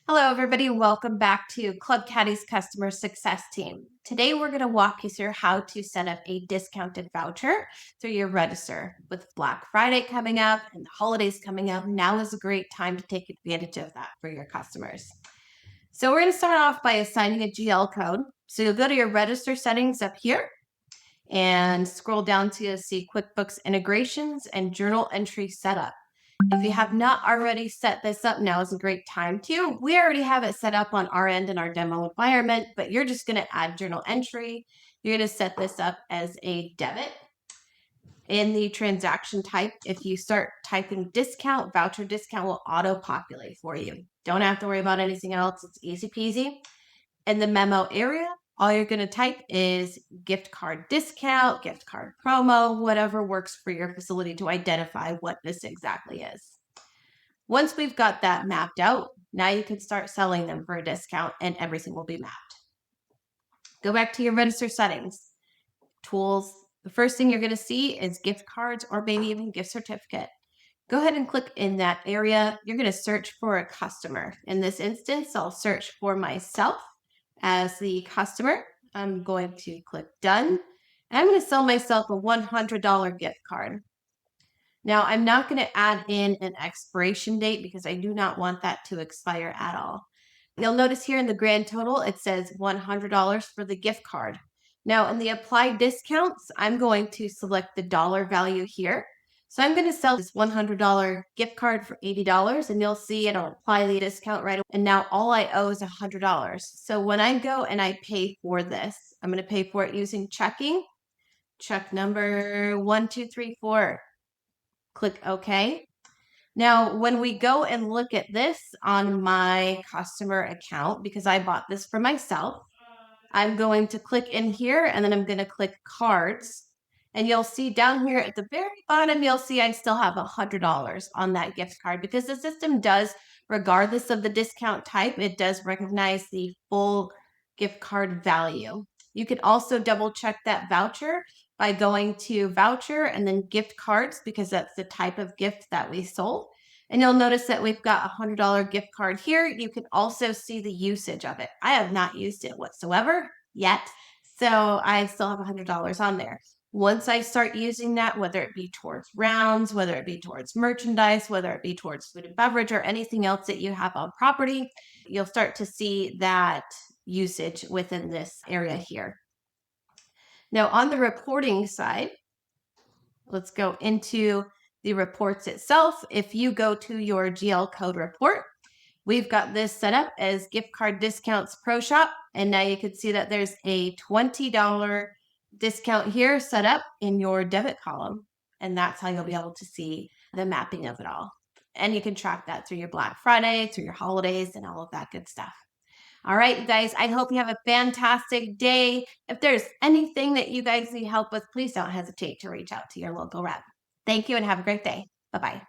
Hello, everybody. Welcome back to Club Caddy's Customer Success Team. Today, we're going to walk you through how to set up a discounted voucher through your register. With Black Friday coming up and the holidays coming up, now is a great time to take advantage of that for your customers. So we're going to start off by assigning a GL code. So you'll go to your register settings up here and scroll down to see QuickBooks integrations and journal entry setup. If you have not already set this up, now is a great time to. We already have it set up on our end in our demo environment, but you're just going to add journal entry. You're going to set this up as a debit. In the transaction type, if you start typing discount, voucher discount will auto-populate for you. Don't have to worry about anything else. It's easy peasy. In the memo area, all you're going to type is gift card discount, gift card promo, whatever works for your facility to identify what this exactly is. Once we've got that mapped out, now you can start selling them for a discount and everything will be mapped. Go back to your register settings, tools. The first thing you're going to see is gift cards or maybe even gift certificate. Go ahead and click in that area. You're going to search for a customer. In this instance, I'll search for myself as the customer. I'm going to click done. And I'm going to sell myself a $100 gift card. Now, I'm not going to add in an expiration date because I do not want that to expire at all. You'll notice here in the grand total, it says $100 for the gift card. Now, in the apply discounts, I'm going to select the dollar value here. So I'm going to sell this $100 gift card for $80, and you'll see it'll apply the discount right away. And now all I owe is $100. So when I go and I pay for this, I'm going to pay for it using checking. Check number 1234. Click OK. Now, when we go and look at this on my customer account, because I bought this for myself, I'm going to click in here and then I'm going to click cards. And you'll see down here at the very bottom, you'll see I still have $100 on that gift card because the system does, regardless of the discount type, it does recognize the full gift card value. You can also double check that voucher by going to voucher and then gift cards because that's the type of gift that we sold. And you'll notice that we've got a $100 gift card here. You can also see the usage of it. I have not used it whatsoever yet, so I still have $100 on there. Once I start using that, whether it be towards rounds, whether it be towards merchandise, whether it be towards food and beverage or anything else that you have on property, you'll start to see that usage within this area here. Now on the reporting side, let's go into the reports itself. If you go to your GL code report, we've got this set up as gift card discounts pro shop. And now you can see that there's a $20 discount here set up in your debit column. And that's how you'll be able to see the mapping of it all. And you can track that through your Black Friday, through your holidays, and all of that good stuff. All right, guys, I hope you have a fantastic day. If there's anything that you guys need help with, please don't hesitate to reach out to your local rep. Thank you and have a great day. Bye-bye.